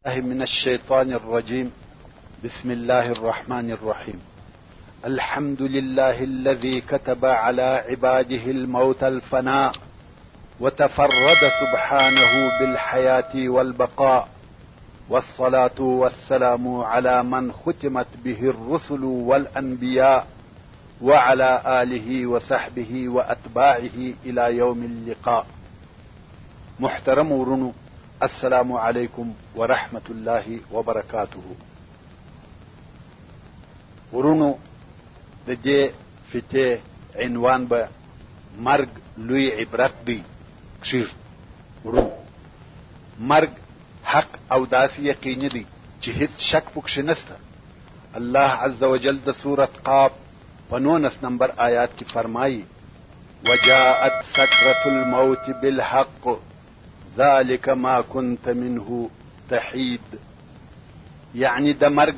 من الشيطان الرجيم. بسم الله الرحمن الرحيم. الحمد لله الذي كتب على عباده الموت الفناء وتفرد سبحانه بالحياة والبقاء، والصلاة والسلام على من ختمت به الرسل والأنبياء وعلى آله وصحبه وأتباعه إلى يوم اللقاء. محترم ورنو، السلام علیکم ورحمت الله وبرکاته. ورونو، د دې فتې عنوان به مرګ لوی عبرت دی. ورونو، مرګ حق او داسې یقیني دی چې هیڅ شک پکښې نسته. الله عز وجل د سورة قاف په 19 نمبر آیات کې فرمایي: وجاءت سکرة الموت بالحق ذلك ما كنت منه تحید. یعنی د مرګ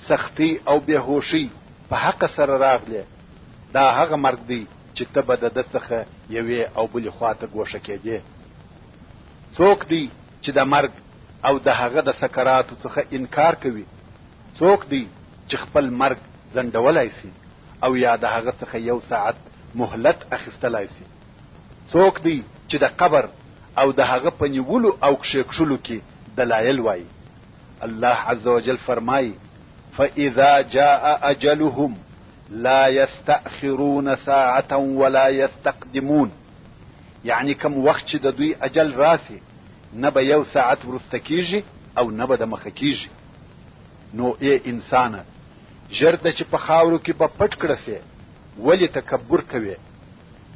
سختی او بهوشي په حق سره راغلی. دا هغه مرګ دی چې ته به د ده څخه یوې او بلې خواته ګوښه کېدې. څوک دی چې د مرګ او د هغه د سکراتو څخه انکار کوي؟ څوک دی چې خپل مرګ ځنډولی سي او یا د هغه څخه یو ساعت مهلت اخیستلی سي؟ څوک دی چې د قبر او د هغه په نیولو او کښېکښلو کې دلایل وایي؟ الله عز وجل فرمایي: فاذا جاء اجلهم لا يستأخرون ساعة ولا يستقدمون. یعنی کم وخت چې د دوی اجل راسي، نه به یو ساعت ورسته کیږي او نه به د مخه کیږي. نو ای انسانه، ژر ده چې په خاورو کې به پټ کړه سې، ولې تکبر کوې؟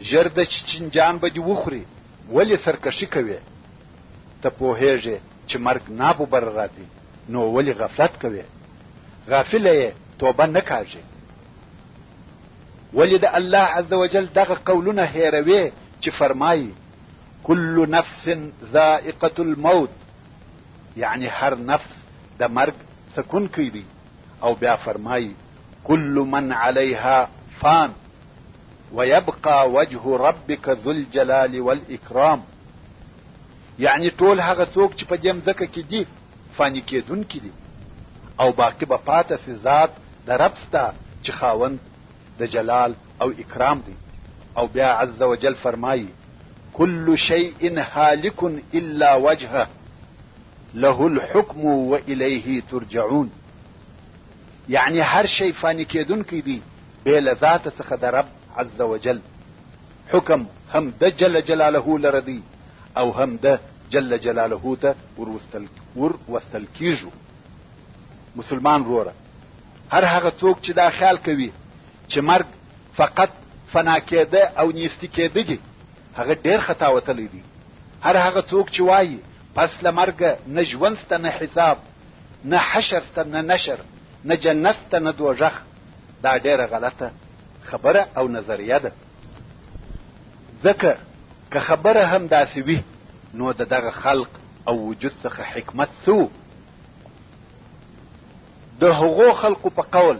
ژر ده چې چنجان به دې وخوري، ولې سرکشي کوې؟ ته پوهېږې چې مرګ ناببر راځي، نو ولې غفلت کوې؟ غافله یې توبه نه کاږې. ولې د الله عز وجل دغه قولونه هېروې چې فرمایي: کل نفس ذائقة الموت. یعنی هر نفس د مرګ څکونکی دی. او بیا فرمایي: کل من علیها فان ويبقى وجه ربك ذو الجلال والإكرام. یعنی ټول هغه څوک چې په دې مځکه کې دي فاني کېدونکي دي، او باقي به پاته سي ذات د رب ستا چې خاوند د جلال او اکرام دی. او بیا عز وجل فرمایي: كل شيء هالك الا وجهه له الحكم واليه ترجعون. یعنی هر شی فاني کېدونکی دی بې له ذاته څخه د رب عز وجل. حکم هم د جل جلاله لره دی او هم د جل جلاله ته وروستل کیږو. مسلمان وروره، هر هغه څوک چې دا خیال کوي چې مرګ فقط فنا کېده او نیستی کېده دي، هغه ډېر خطا وتلی دی. هر هغه څوک چې وایي پس له مرګه نه ژوند سته، نه حساب، نه حشر سته، نه نشر، نه جنت سته، نه دوژخ، دا ډېره غلطه خبره او نظریه ده. ځکه که خبره هم داسې وي، نو د دغه خلق او وجود څخه حکمت سو. د هغو خلقو په قول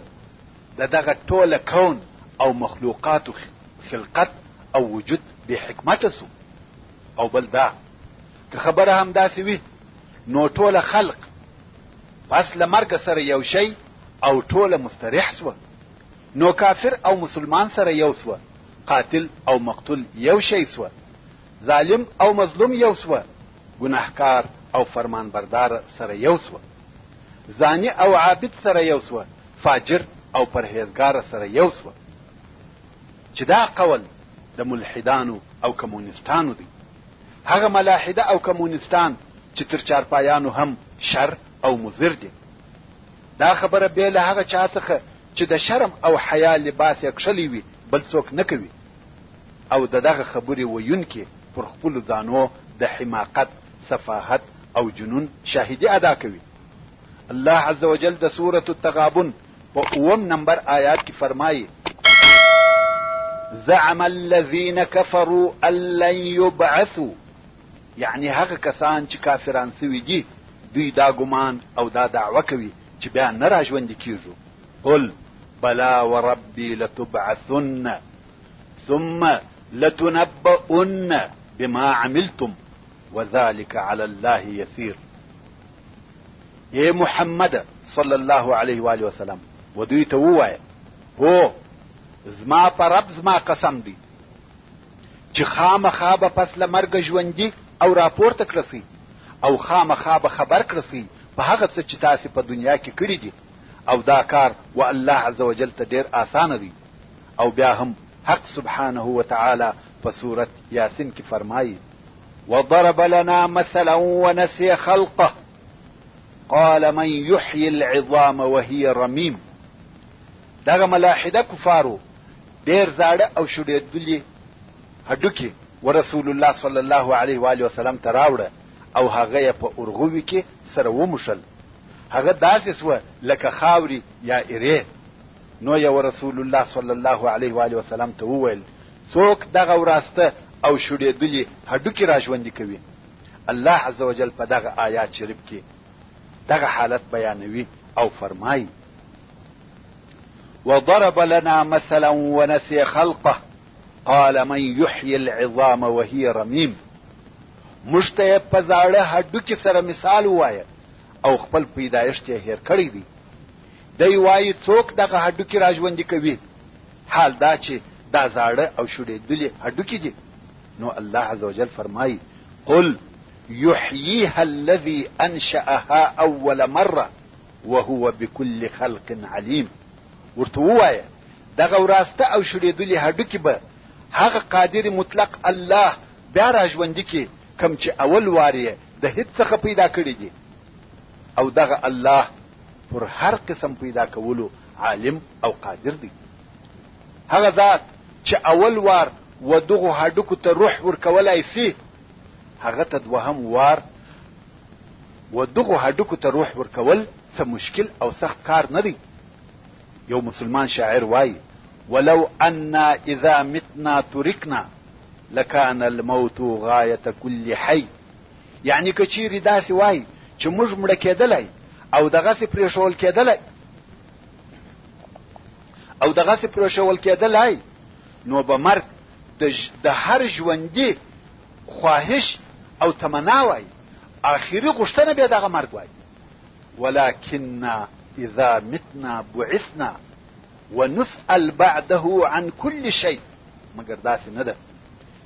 د دغه ټوله کون او مخلوقاتو خلقت او وجود بې حکمته سو. او بل دا، که خبره هم داسې وي، نو ټوله خلق پس له مرګ سره یو شی او ټوله مستریح سوه. نو کافر او مسلمان سره یو سوه، قاتل او مقتول یو شی سوه، ظالم او مظلوم یو سوه، گناهکار او فرمان بردار سره یو سوه، زانی او عابد سره یو سوه، فاجر او پرهیزګار سره یو سوه. چې دا قول د ملحدانو او کمونستانو دی. هغه ملاحده او کمونستان چې تر چارپایانو هم شر او مضر دي. دا خبره بې له هغه چا څخه چې د شرم او حیا لباس یې کښلی وي بل څوک نه کوي. او د دغه خبرې ویونکي پر خپلو ځانو د حماقت، سفاهت او جنون شاهدي ادا کوي. الله عز وجل د سورة التغابن په 9 نمبر آیات کې فرمایي: زعم الذين كفروا ان لن يبعثوا. یعنی هغه کسان چې کافران سوي دي، دوی دا ګمان او دا دعوه کوي چې بیا نه راژوندي کیږو. قل بلا وربي لتبعثن ثم لتنبؤن بما عملتم وذلك على الله يسير. اے محمد صلی الله علیه و آله وسلم و دوی ته ووایه هو زما په رب زما قسم دی چې خامخا به پس له مرګ ژوندي او راپورته کړسي او خامخا به خبر کړسي په هغه څه چې تاسې په دنیا کې کړي دي او دا کار و الله عز وجل ته ډېر آسانه دی. او بیا هم حق سبحانه وتعالی په سورت یاسین کې فرمایي وضرب لنا مثلا ونسي خلقه قال من يحيي العظام وهي رميم. دغه ملاحده کفارو ډېر زاړه او شډېدلي هډوکي ورسول الله صلی الله علیه و آله وسلم ته راوړه او هغه یې په ارغوي کې سره وموشل. هغه داسې سوه لکه خاوري یا ایرې. نو یې رسول الله صلی الله علیه و آله وسلم ته وویل څوک دغه وراسته او شډېدلي هډوکي را ژوندي کوي؟ الله عز وجل په دغه آیات شریف کې دغه حالت بیانوي او فرمایي وضرب لنا مثلا ونسي خلقه قال من يحيي العظام وهي رميم. موږ ته په زاړه هډوکي سره مثال ووایه او خپل پیدایښت یې هیر کړی دی. دی وایي څوک دغه هډوکي را ژوندي کوي؟ حال دا چې دا زاړه او شډېدلي هډوکي دي. نو الله عز وجل فرمایي قل يحييها الذي انشأها اول مره وهو بكل خلق عليم. ورته ووایه دغه وراسته او شډېدلي هډوکي به هغه قادر مطلق الله بیا را ژوندي کړي کوم چې اول وار یې د هیڅ څخه پیدا کړي دي. او دغه الله پر هر قسم پیدا کولو عالم او قادر دی. هغه ذات چې اول وار و دغه هډوکو ته روح ورکولای سي هغه ته دوهم وار و دغه هډوکو ته روح ورکول څه مشکل او سخت کار نه دی. یو مسلمان شاعر وایي ولو أنا إذا متنا تركنا لكان الموت غاية كل حي. يعني کچيري داسې وای چې موږ مړه کېدلای او دغسې پرېښول کېدلای نو به مرګ د هر ژوندي خواهش او تمنا وای آخري غوښتنه بیا دغه مرګ وای. ولكننا إذا متنا بعثنا ونسأل بعده عن كل شيء. مگر داسې نه ده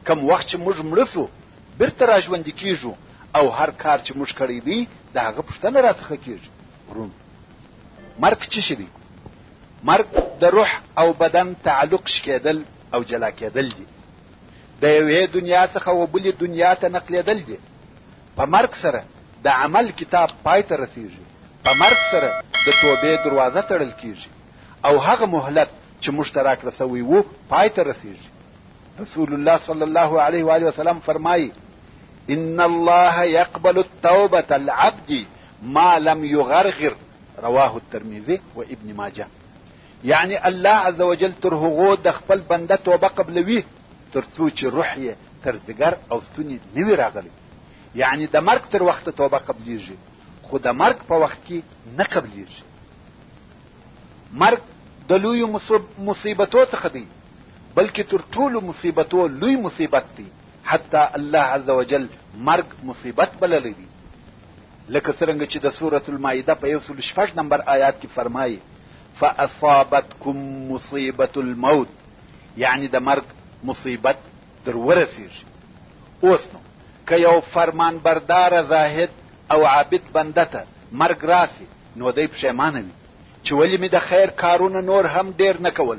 کم وخت چې موږ مړه سو بیرته را ژوندي کیږو او هر کار چې موږ کړی دی د هغه پوښتنه راڅخه کیږي. ورونو مرګ څه شی دی؟ مرګ د روح او بدن تعلق شکېدل او جلا کېدل دي. د یوې دنیا څخه و بلې دنیا ته نقلېدل دي. په مرګ سره د عمل کتاب پای ته رسیږي. په مرګ سره د توبې دروازه تړل کیږي او هغه مهلت چې موږ ته راکړه سوی وو پای ته رسیږي. رسول الله صلی الله علیه و آله وسلم فرمایي ان الله يقبل التوبة العبد ما لم يغرغر رواه الترمذي و ابن ماجه. یعنی الله عز وجل تر هغو د خپل بنده توبه قبلوي تر څو چې روح یې تر ځګر او ستوني نه وي راغلی. یعنی د مرګ تر وخته توبه قبلیږي خو د مرګ په وخت کې نه قبلیږي. مرګ د لوی مصیبتو څخه دی بلکې تر ټولو مصیبتو لوی مصیبت دی. حتی الله عز وجل مرګ مصیبت بللی دی. لکه څرنګه چې د سورة المائده په 106 نمبر آیات کې فرمایي فاصابتكم مصیبة الموت. یعنی د مرګ مصیبت در ورسیږي. اوس نو که یو فرمان بردار زاهد او عابد بنده ته مرګ راسي نو دی پښیمانه وي چې ولې مې د خیر کارونه نور هم ډیر نه کول.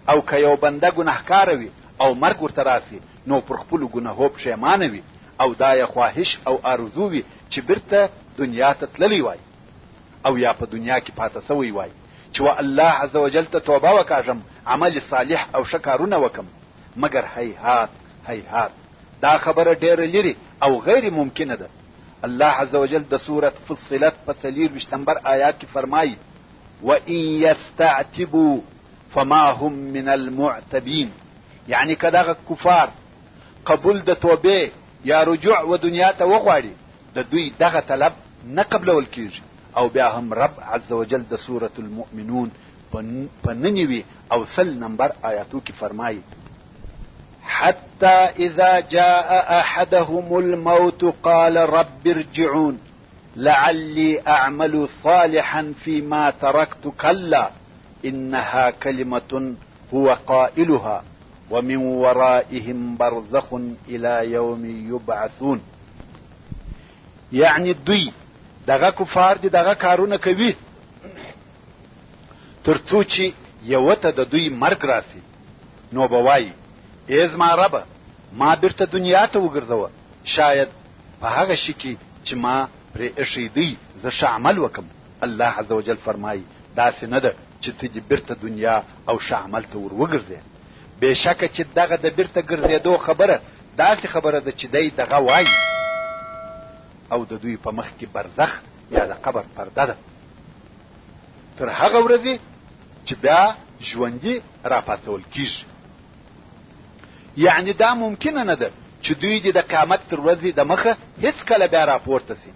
او که یو بنده ګناهکاره وي او مرګ ورته راسي نو پر خپلو ګناهو پښیمانه وي او دا یې خواهش او آرزو وي چې بیرته دنیا ته تللی وای او یا په دنیا کې پاته سوی وای چې الله عز وجل ته توبه وکاږم عمل صالح او ښه کارونه وکم. مگر هیهات هیهات دا خبره ډیره لري او غیر ممکنه ده. الله عز وجل د سورة فصلت په 23 نمبر آیات کې فرمایي وَإِن يَسْتَعْتِبُوا فَمَا هُمْ مِنَ الْمُعْتَبِينَ. یعنی که دغه کفار قبول د توبې یا رجوع و دنیا ته وغواړي د دوی دغه طلب نه قبلول کیږي. او بیا هم رب عز وجل د سورة المؤمنون په 99 او 100 نمبر آیاتو کې فرمایي حتى إذا جاء أحدهم الموت قال رب ارجعون لعلي اعمل صالحا فيما تركت كلا انها كلمة هو قائلها ومن ورائهم برزخ الى يوم يبعثون. یعنی دوی دغه کفار دي دغه کارونه کوي ترڅو چې یو ته د دوی مرګ راسي نو به وایي ای زما ربه ما بیرته دنیا ته وګرځوه، شاید په هغه شي کې چې ما پرې ایښی دی زه ښه عمل وکم. الله عز وجل فرمایي داسې نه ده چې ته دې بیرته دنیا او ښه عمل ته ور وګرځې. بېشکه چې دغه د بیرته ګرځېدو خبره داسې خبره ده چې دی دغه وایي او د دوی په مخ کې برزخ یا د قبر پرده ده تر هغه ورځې چې بیا ژوندي راپاڅول کیږي. یعنی دا ممکنه نه ده چې دوی دې د قیامت تر ورځې د مخه هیڅ کله بیا راپورته سي.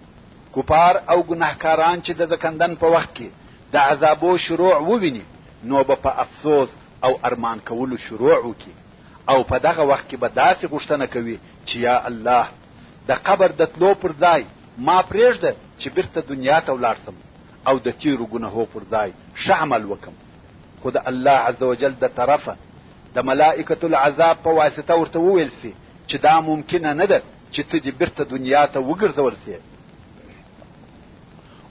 کفار او ګناهکاران چې د زکندن په وخت کې د عذابو شروع وویني نو به په افسوس او ارمان کولو شروع وکړي او په دغه وخت کې به داسې غوښتنه کوي چې یا الله د قبر د تلو پر ځای ما پرېږده چې بیرته دنیا ته ولاړ سم او د تیرو ګناهو پر ځای ښه عمل وکم. خو د الله عز وجل د طرفه د ملائکة العذاب په واسطه ورته وویل سي چې دا ممکنه نه ده چې ته دې بیرته دنیا ته وګرځول سي.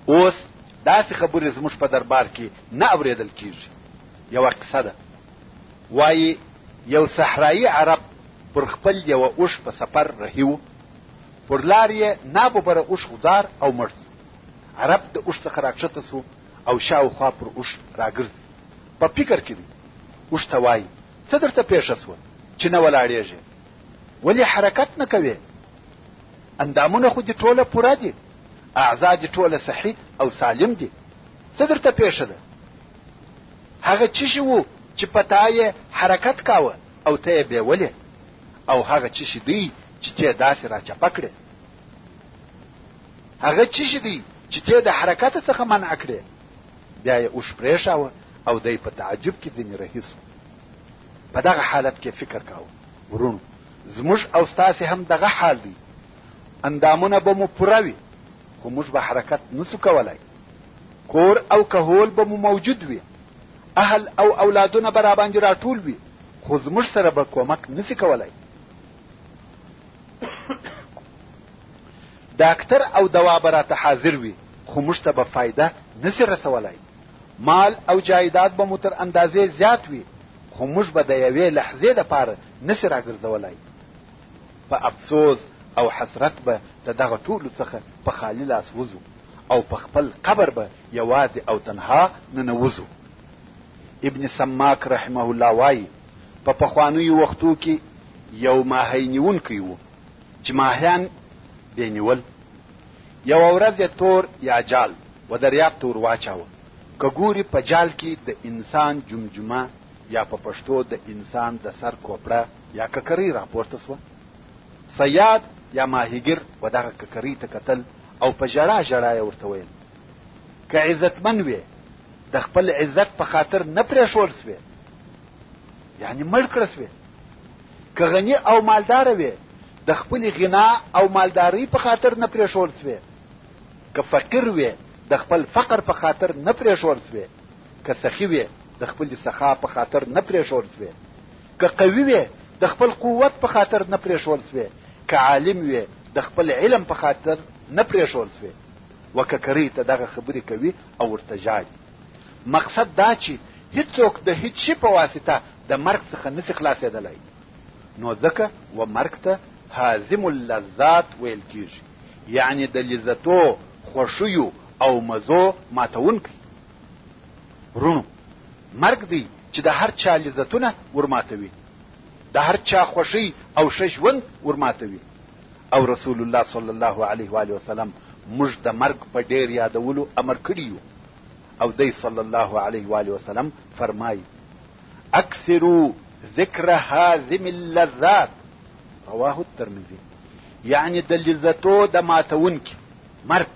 اوس داسې خبرې زموږ په دربار کې نه اورېدل کیږي. یوه قصه ده، وایي یو صحرایي عرب پر خپل یوه اوښ په سفر رهي و. پر لار یې ناببره اوښ غوځار او مړ سو. عرب د اوښ څخه راکښته سو او شاوخوا پر اوښ راګرځي. په فکر کې دی. اوښ ته وایي څه درته پېښه سوه چې نه ولاړېږې؟ ولې حرکت نه کوې؟ اندامونه خو دې ټوله پوره دي، اعضا دې ټوله صحي او سالم دي، څه درته پېښه ده؟ هغه څه شي وو چې په تا یې حرکت کاوه او ته یې بیولې، او هغه څه شي دی چې ته یې داسې راچپه کړې؟ هغه څه شي دی چې ته یې د حرکت څخه منع کړې؟ بیا یې اوښ پرېښاوه او دی په تعجب کې ځینې رهي سو. په دغه حالت کې فکر کاوه ورونو زموږ او ستاسې هم دغه حال دی. اندامونه به مو پوره وي خو موږ به حرکت نسو کولای. کور او کهول به مو موجود وي، اهل او اولادونه به راباندې راټول وي خو زموږ سره به کومک نسی کولای. ډاکټر او دوا به راته حاضر وي خو موږ ته به فایده نسی رسولای. مال او جایداد به مو تر اندازې زیات وي خو موږ به د یوې لحظې دپاره نسی راګرځولای. په افسوس او حسرت به د دغه ټولو څخه په خالي لاس وځو او په خپل قبر به یوازې او تنها ننوځو. ابن سماک رحمه الله وایي په پخوانیو وختو کې یو ماهی نیونکی و چې ماهیان بې نیول. یوه ورځ یې تور یا جال و دریاب ته ور واچاوه. که ګوري په جال کې د انسان جمجمه یا په پښتو د انسان د سر کوپړه یا ککرۍ راپورته سوه. صیاد یا ماهیګر و دغه ککرۍ ته کتل او په ژړا ژړا یې ورته ویل که عزتمن وې د خپل عزت په خاطر نه پرېښول سوې، یعنی مړ کړه سوې. که غني او مالداره وې د خپل غنا او مالدارۍ په خاطر نه پرېښول سوې. که فقیر وې د خپل فقر په خاطر نه پرېښول سوې. که سخي وې د خپل سخا په خاطر نه پرېښول سوې. که قوي وې د خپل قوت په خاطر نه پرېښول سوې. که عالم وې د خپل علم په خاطر نه پرېښول سوې. و ککرۍ ته دغه خبرې کوي او ورته ژاړي. مقصد دا چې هیڅوک د هیڅ شي په واسطه د مرګ څخه نسی خلاصېدلی، نو ځکه و مرګ ته هازم اللذات ویل کیږي، یعنی د لذتو خوښیو او مزو ماتونکی. ورونو مرګ دی چې د هر چا لذتونه ورماتوي، د هر چا خوښي او ښه ژوند ورماتوي. او رسول الله صلی الله علیه و آله وسلم موږ د مرګ په ډیر یادولو امر کړی یو. او دی صلی الله علیه و آله وسلم فرمایي اکثروا ذکر هازم اللذات رواه الترمذی، یعنی د لذتو د ماتونکي مرګ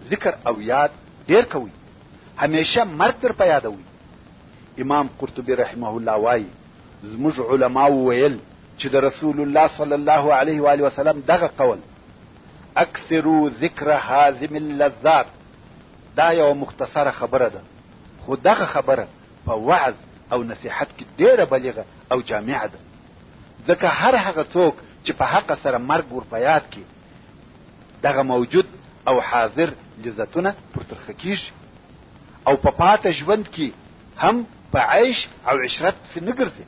ذکر او یاد ډیر کوي، همیشه مرګ در په یادوي. امام قرطبي رحمه الله وایي زموږ علماء ویل چې د رسول الله صلی الله علیه و آله وسلم دغه قول اکثروا ذکر هاضم اللذات. دا یو مختصره خبره ده، خو دغه خبره په وعظ او نصیحت کې ډیره بلیغه او جامعه ده، ځکه هر هغه څوک چې په حق سره مرګ ور په یاد کې دغه موجود او حاضر لذتونه پرترخه کیږي او په پاته ژوند کې هم په عیش او عشرت پسې نه ګرځي،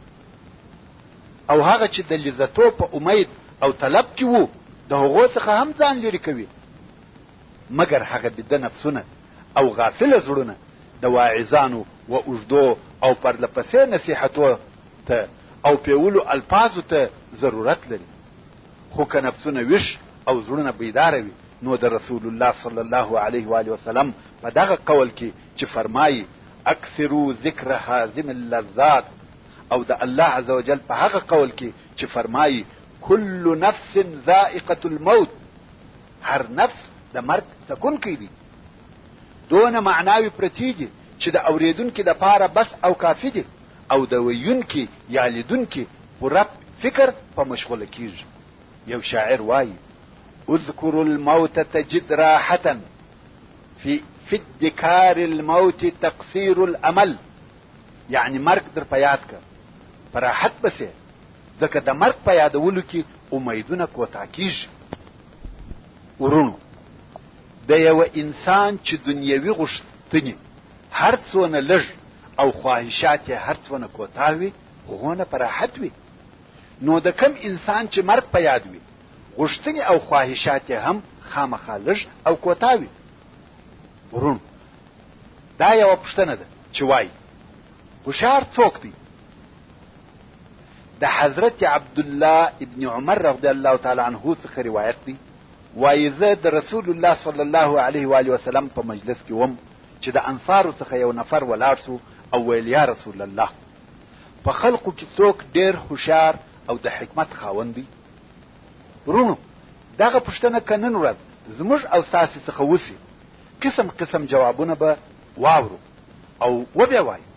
او هغه چې د لذتو په امید او طلب کې وو د هغو څخه هم ځان لرې کوي، مګر هغه بده نفسونه او غافله زړونه د واعظانو و اوږدو او پرلپسې نصیحتو ته او پیولو الفاظو ته ضرورت لري. خو که نفسونه ویښ او زړونه بیداره وي نو د رسول الله صلی الله علیه و آله وسلم په دغه قول کې چې فرمایي اکثروا ذکر هاضم اللذات، او د الله عز وجل په هغه قول کې چې فرمایي كل نفس ذائقة الموت، هر نفس د مرګ څکونکی دی، دونه معناوي پرتې دي چې د اورېدونکي د پاره بس او کافي دي، او د ویونکي یا لیدونکي پوره فکر په مشغوله کیږي. یو شاعر وایي اذكر الموت تجد راحة في ادكار الموت تقصير الامل، یعنی مرګ در په یاد کا په راحت بسې، ځکه د مرګ په یادولو کې امیدونه کوتاه کیږي. ورونو، د یو انسان چې دنیوي غوښتنې هر څونه لږ او خواهشات یې هر څونه کوتاه وي هغونه په راحت وي، نو د کم انسان چې مرګ په یاد وي غوښتنې او خواهشات یې هم خامخا لږ او کوتاه وي. ورونو، دا یوه پوښتنه ده چې وایي هوښیار څوک دی؟ د حضرت عبدالله ابن عمر رضی الله تعالی عنه څخه روایت دی، وایي زه د رسول الله صلی الله علیه و آله وسلم په مجلس کې وم چې د انصارو څخه یو نفر ولاړ سو او ویل یا رسول الله، په خلقو کې څوک ډیر هوښیار او د حکمت خاوند دی؟ ورونو، دغه پوښتنه که نن ورځ زموږ او ستاسې څخه وسي قسم قسم جوابونه به واورو او وبیا وایو،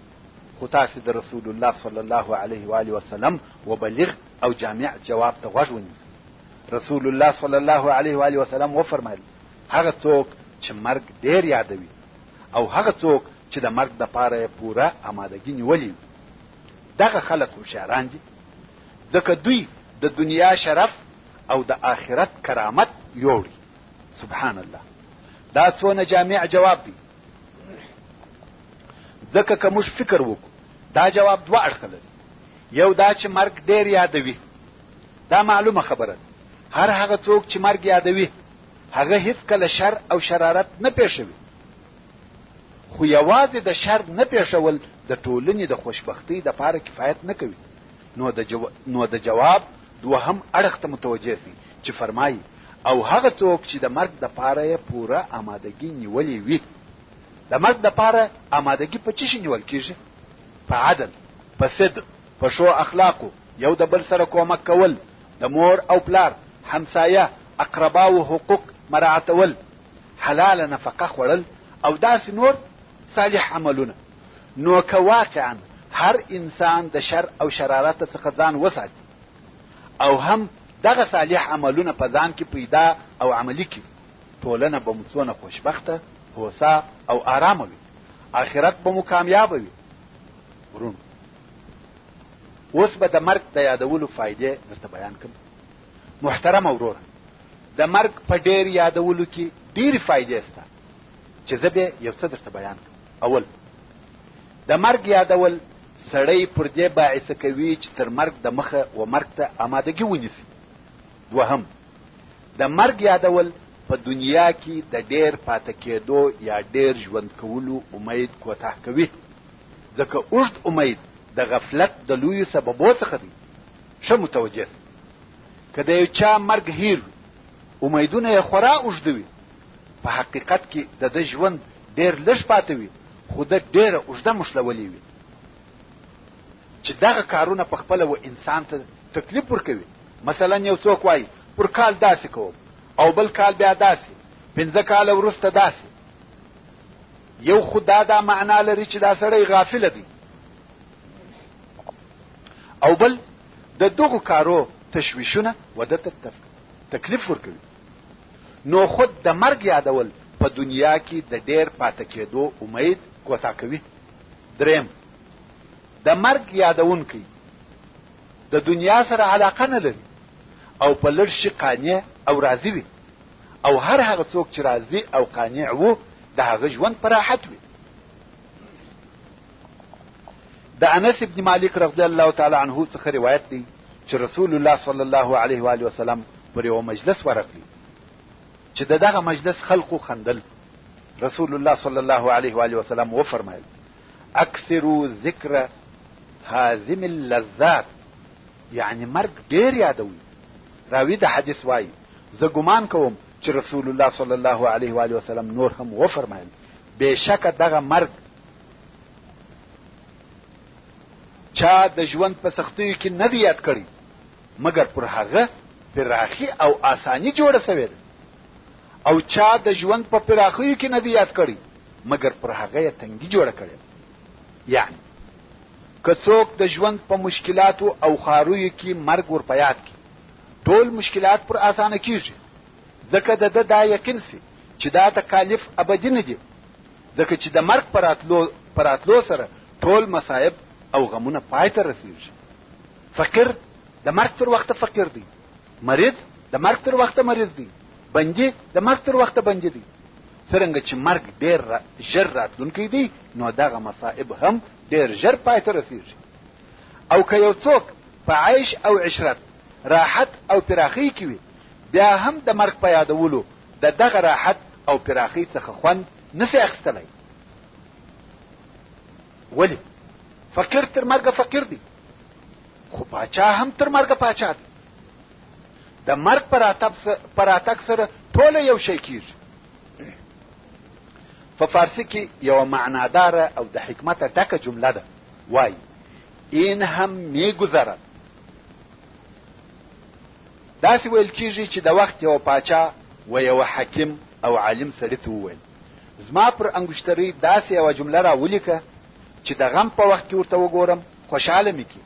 خو تاسې د رسول الله صلی الله علیه و آله وسلم وبلیغ او جامع جواب ته غوږ ونیسئ. رسول الله صلی الله علیه و آله وسلم وفرمایل هغه څوک چې مرګ ډیر یادوي او هغه څوک چې د مرګ دپاره یې پوره آمادګي نیولې وي، دغه خلک هوښیاران دي، ځکه دوی د دنیا شرف او د آخرت کرامت یوړي. سبحان الله، دا څونه جامع جواب دی. ځکه که موږ فکر وکړو دا جواب دوه اړخه لري، یو دا چې مرګ ډیر یادوي، دا معلومه خبره ده، هر هغه څوک چې مرګ یادوي هغه هیڅ کله شر او شرارت نه پیښوي، خو یوازې د شر نه پیښول د ټولنې د خوشبختۍ دپاره کفایت نه کوي. نو د جواب دوهم اړخ ته متوجه سي چې فرمایي او هغه څوک چې د مرګ دپاره یې پوره آمادګي نیولې وي. د مرګ دپاره آمادګي په څه شي نیول کیږي؟ په عدل، په صدق، په ښو اخلاقو، یو د بل سره کومک کول، د مور او پلار، همسایه، اقرباو حقوق مراعتول، حلاله نفقه خوړل او داسې نور صالح عملونه. نو که واقعا هر انسان د شر او شرارت څخه ځان وساتي او هم دغه صالح عملونه په ځان کې پیدا او عملي کړي، ټولنه به مو څونه خوشبخته، هوسا او آرامه وي، آخرت به مو کامیابه وي. ورونو، اوس به د مرګ د یادولو فایدې درته بیان کړم. محترم وروره، د مرګ په ډیر یادولو کې ډیرې فایدې شته چې زه به یو څه درته بیان کړم. اول، د مرګ یادول سړی پر دې باعث کوي چې تر مرګ د مخه و مرګ ته آمادګي ونیسي. دوهم، د مرګ یادول په دنیا کې د ډیر پاتې کېدو یا ډیر ژوند کولو امید کوتاه کوي، ځکه اوږد امید د غفلت د لویو سببو څخه دی. ښه متوجه سئ، که د یو چا مرګ هیر وي، امیدونه یې خورا اوږده وي، په حقیقت کې د ده ژوند ډیر لږ پاتې وي، خو ده ډیره اوږده مشلولې وي. چې دغه کارونه په خپله و انسان ته تکلیف ورکوي. مثلا یو څوک وایي پر کال داسې کوم او بل کال بیا داسې، 5 کاله وروسته داسې. یو خو دا معنا لري چې دا سړی غافله دی، او بل د دغو کارو تشویشونه و ده ته تکلیف ورکوي. نو خود د مرګ یادول په دنیا کې د ډیر پاتې کېدو امید کوتا کوي. دریم، د مرګ یادونکی د دنیا سره علاقه نه لري او په لږ شي قانع او راضي وي، او هر هغه څوک چې راضي او قانع وو د هغه ژوند په راحت وي. د انس ابن مالک رضی الله تعالی عنه څخه روایت دی چې رسول الله صلی الله علیه و آله وسلم پر یو مجلس ورغلی چې دغه مجلس خلقو خندل. رسول الله صلی الله علیه و آله وسلم و فرمایل: اکثروا ذکر هازم اللذات، یعنی مرګ ډیر یادوي. راوی د حدیث وایي زه ګمان کوم چې رسول الله صلی الله علیه و آله وسلم نور هم و فرمایل: بېشکه دغه مرګ چا د ژوند په سختیو کې نه دی یاد کړی مګر پر هغه پراخي او آسانی جوړه سوې ده، او چا د ژوند په پراخیو کې نه دی یاد کړی مګر پر هغه یې تنګي جوړه کړې. یعنی که څوک د ژوند په مشکلاتو او خارویو کې مرګ ور په یاد کړي ټول مشکلات پر آسانه کیږي، ځکه د ده دا یقین سي چې دا تکالیف ابدي نه دي، ځکه چې د مرګ پر راتلو سره ټول مصائب او غمونه پای ته رسیږي. فقیر د مرګ تر وخته فقیر دی، مریض د مرګ تر وخته مریض دی، بندي د مرګ تر وخته بندي دی. څرنګه چې مرګ ډیر ژر راتلونکی دی نو دغه مصائب هم ډیر ژر پای ته رسیږي. او که یو څوک په عیش او عشرت راحت او پراخی کې وي بیا هم د مرګ په یادولو د دغه راحت او پراخی څخه خوند نسي اخیستلی. ولی فقیر تر مرګه فقیر دی، خو پاچا هم تر مرګه پاچا دی. د مرګ پر راتګ سره ټوله یو شی کیږي. په فارسی کې یو معناداره او د حکمت ډکه جمله ده، وای این هم میگذرد. داسې ویل کیږي چې د وخت یو پاچا و یو حکیم او عالم سړي ته وویل: زما پر انګشتري داسې یوه جمله را ولیکه چې د غم په وخت کې ورته وګورم خوشحاله مې کړي،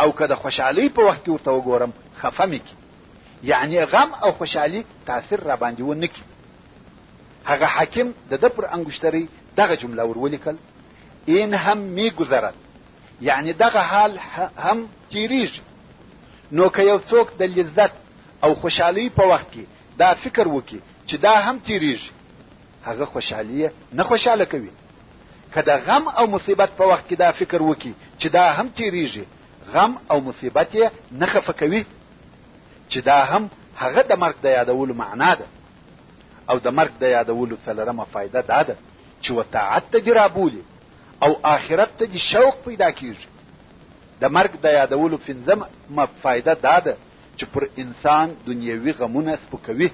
او که د خوشحالۍ په وخت کې ورته وګورم خفه مې کړي. یعنی غم او خوشحالي تاثیر را باندې ونه کړي. هغه حاکم د ده پر انګشتري دغه جمله ور ولیکل: این هم میگذرد، یعنی دغه حال هم تیریږي. نو که یو څوک د لذت او خوشحالۍ په وخت کې دا فکر وکړي چې دا هم تیریږي، هغه خوشحالي نه خوشحاله کوي. که د غم او مصیبت په وخت کې دا فکر وکړي چې دا هم تیریږي، غم او مصیبت یې نه خفه کوي. چې دا هم هغه د مرګ د یادولو معنا ده. او د مرګ د یادولو څلورمه فایده دا ده چې وطاعت ته دې رابولي او آخرت ته دې شوق پیدا کیږي. د مرګ د یادولو پنځمه فایده دا ده چې پر انسان دنیوي غمونه سپکوي.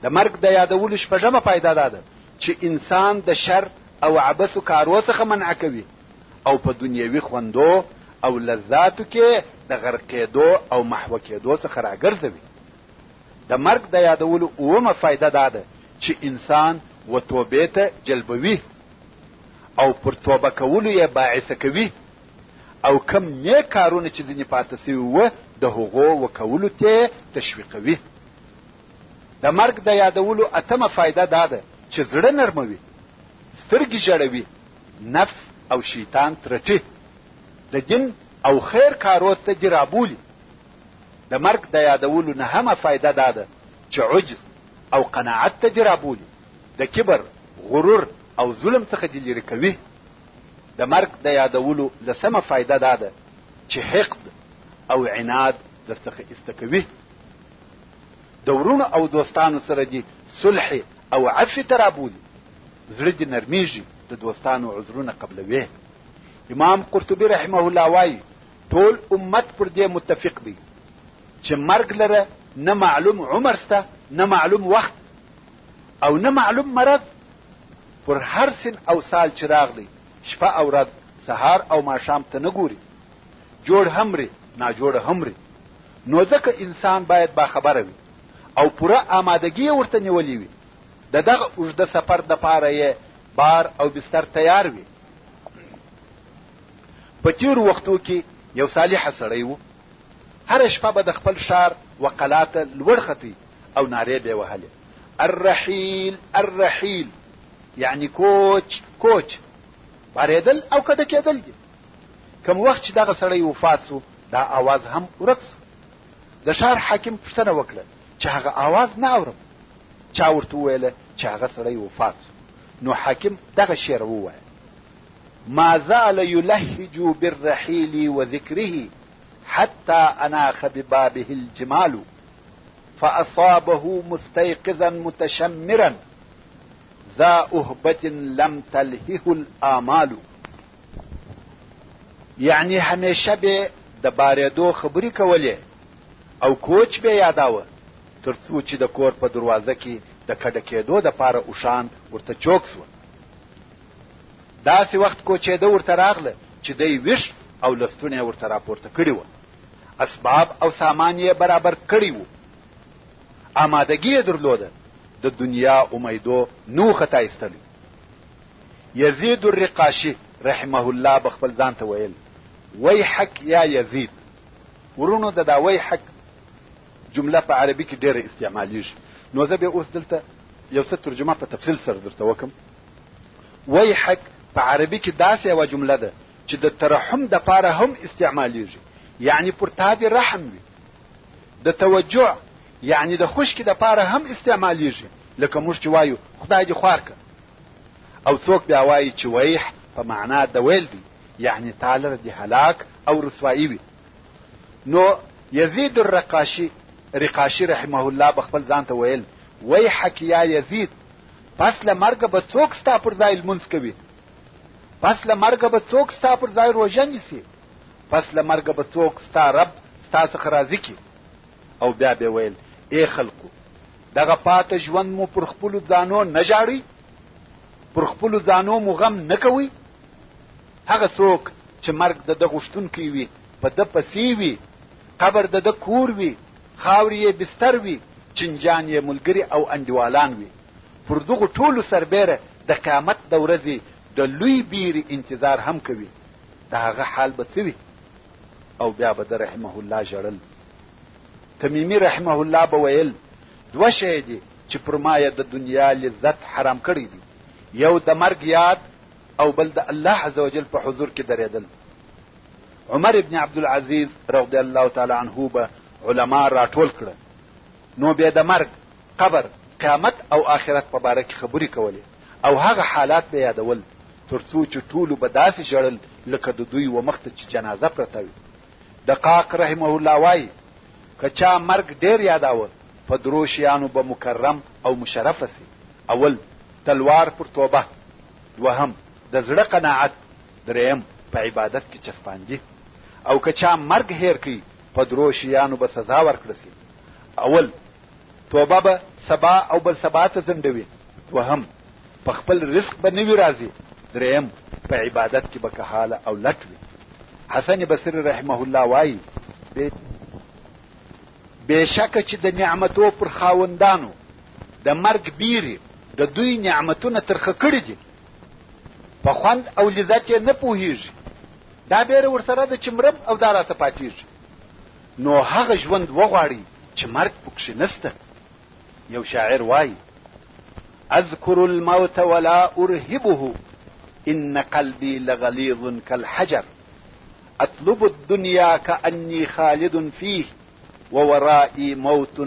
د مرګ د یادولو شپږمه فایده دا ده چې انسان د شر او عبثو کارو څخه منع کوي او په دنیوي خوندو او لذاتو کې د غرق کېدو او محو کېدو څخه راګرځوي. د مرګ د یادولو اومه فایده دا ده چې انسان و توبې ته جلبوي او پر توبه کولو یې باعثه کوي، او کم نیک کارونه چې ځینې پاته سوي وه د هغو وکولو ته تشویقوي. د مرګ د یادولو اتمه فایده دا ده چې زړه نرموي، سترګې ژړوي، نفس او شیطان ترټي، د دین او خیر کارو ته دې رابولي. د مرګ د یادولو نهمه فایده دا ده چې عجز او قناعت ته دې رابولي، د کبر، غرور او ظلم څخه دې لرې کوي. د مرګ د یادولو لسمه فایده دا ده چې حقد او عناد درڅخه استکوي. د ورونو او دوستانو سره دې صلح او عفو ته رابولي، زړه دې نرمیږي، د دوستانو عذرونه قبلوي. امام قرطبي رحمه الله وایي ټول امت پر دې متفق دی چې مرګ لره نه معلوم عمر سته، نه معلوم وخت او نه معلوم مرض. پر هر سن او سال چې راغلی شپه او ورځ، سهار او ماښام ته نه ګوري، جوړ هم مري ناجوړ هم مري. نو ځکه انسان باید باخبره وي او پوره آمادګي ورته نیولې وي. د دغه اوږده سفر دپاره یې بار او بستر تیار وي. په تیرو وختو کې یو صالح سړی و، هر شپه به د خپل ښار و قلا ته لوړ خطي او نارې به وهلې. الرحیل الرحیل یعنی کوچ کوچ، بارېدل او کډه کېدل دي. کوم وخت چې دغه سړی وفات سو دا आवाज هم ورک سو. د ښار حاکم پوښتنه وکړه چې هغه आवाज نه اورم. چا ورته وویله چې هغه سړی وفات سو. نو حاکم دغه شعر ووایه: ما زال يلهج بالرحيل وذكره حتى أناخ ببابه الجمال فأصابه مستيقظا متشمرا ذا أهبة لم تلهه الآمال. یعنی همیشه به د بارېدو خبرې کولې او کوچ به یاداوه تر څو چې د کور په دروازه کې د کډه کېدو دپاره اوښان ورته چوک سوه. داسې وخت کوچېده ورته راغله چې دی ویښ او لستونه یې ورته راپورته کړي وه. اسباب او سامان یې برابر کړي وو. آمادګي یې درلوده. د دنیا امیدو نو خطا ایستلی. یزید الرقاشي رحمه الله بخپل ځان ته ویل: ویحک یا یزید. ورونو د دا ویحک جمله په عربي کې ډېره استعمالیږي. نو زه به اوس دلته یو څه ترجمه په تفصیل سره درته وکم. ویحک په عربي کې داسې یوه جمله ده چې د ترحم دپاره هم استعمالیږي، یعنی پر تا دې رحم وي. د توجع یعنی د خوشکې دپاره هم استعمالیږي، لکه موږ چې وایو خدای دې خوار که. او څوک بیا وایي چې ویح په معنا د ویل دی، یعنی تالر دې هلاک او رسوایی وي. نو یزید الرقاشي رحمه الله بخپل ځان ته ویل: ویحک یا یزید، پس له مرګه به څوک ستا پر ځای لمونځ کوي؟ پس له مرګه به څوک ستا پر ځای روژه نیسي؟ پس له مرګه به څوک ستا رب ستا څخه راضي کړي؟ او بیا به ویل: ای خلقو، دغه پاته ژوند مو پر خپلو ځانو نه ژاړئ؟ پر خپلو ځانو مو غم نه کوئ؟ هغه څوک چې مرګ د ده غوښتونکی وي په ده پسې وي، قبر د ده کور وي، خاورې یې بستر وي، چنجان یې ملګري او انډیوالان وي، پر دغو ټولو سربیره د قیامت د ورځې د لوی بیرې انتظار هم کوي. د هغه حال به څه وي؟ او بیا به ده رحمه الله ژړل. تمیمي رحمه الله به ویل: دوه شی دي چې پر ما یې د دنیا لذت حرام کړی دي، یو د مرګ یاد او بل د الله عز وجل په حضور کې درېدل. عمر ابن عبدالعزیز رضی الله تعالی عنه به علما راټول کړه، نو بیا د مرګ، قبر، قیامت او آخرت په باره کې خبرې کولې او هغه حالات به یادول، تر څو چې ټولو به داسې ژړل لکه د دوی و مخته چې جنازه پرته وي. دقاق رحمه الله وایي: که چا مرګ ډېر یاداوه په درو شیانو به مکرم او مشرفه سي. اول تلوار پر توبه، دوهم د زړه قناعت، دریم په عبادت کې چسپاندي. او که چا مرګ هیر کړي په درو شیانو به سزا ورکړه سي. اول توبه به سبا او بل سبا ته ځنډوي، دوهم په خپل رزق به نه وي راځي، دریم په عبادت کې به کهاله او لټ وي. حسن بصري رحمه الله وایي: بېشکه چې د نعمتو پر خاوندانو د مرګ بیرې د دوی نعمتونه ترخه کړي دي، په خوند او لذت یې نه پوهېږي. دا بیره ورسره ده چې مرم او دا راته پاتېږي. نو هغه ژوند وغواړي چې مرګ پکښې نسته. یو شاعر وایي: اذکر الموت ولا ارهبه ان قلبي لغلیظ كالحجر اطلب الدنيا كأني خالد فيه وورائي موت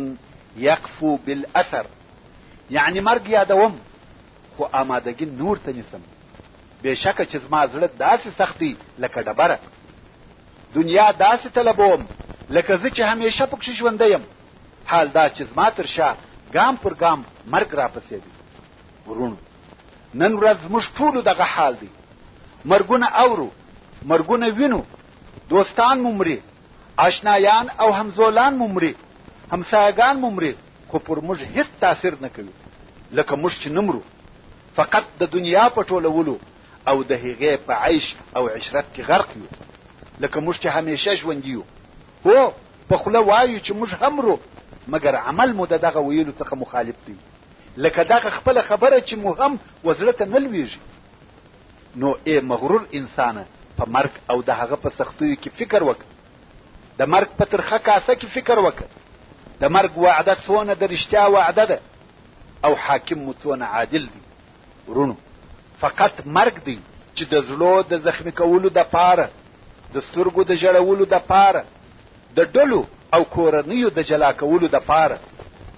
يقفو بالاثر. یعنی مرګ یادوم خو آمادګي نور ته نیسم. بېشکه چې زما زړه داسې سختي لکه ډبره، دنیا داسې طلبوم لکه زه چې همیشه پکښې ژوندی یم. حال دا چې زما تر شا ګام پر ګام مرګ راپسې دی. ورونو، نن ورځ زموږ ټولو دغه حال دی. مرګونه اورو، مرګونه وینو، دوستان مو مري، آشنایان او همزولان مو مري، همسایگان مو مري، خو پر موږ هیڅ تاثیر نه کوي، لکه موږ چې نمرو، فقط د دنیا په ټولولو او د هغې په عیش او عشرت کې غرق یو، لکه موږ چې همیشه ژوندي یو. هو په خوله وایو چې موږ هم مرو، مګر عمل مو د دغه ویلو څخه مخالف دی، لکه دغه خپله خبره چې مو هم وزړه ته نه لویږي. نو ای مغرور انسانه، په مرګ او د هغه په سختیو کې فکر وکړه، د مرګ په ترخه کاسه کې فکر وکړه، د مرګ وعده څونه د رښتیا وعده ده او حاکم مو څونه عادل دی. ورونو فقط مرګ دی چې د زړه د زخمی کولو د پاره، د سترګو د ژړولو د پاره، د ډلو او کورنیو د جلا کولو د پاره،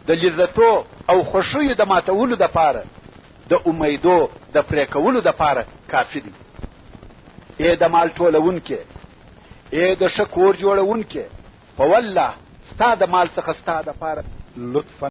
د لذتو او خوښیو د ماتولو د پاره، د امیدو د پرې کولو د پاره کافي دی. ای د مال ټولونکې، ای د ښه کور جوړونکې، په والله ستا د مال څخه ستا د پاره لطفا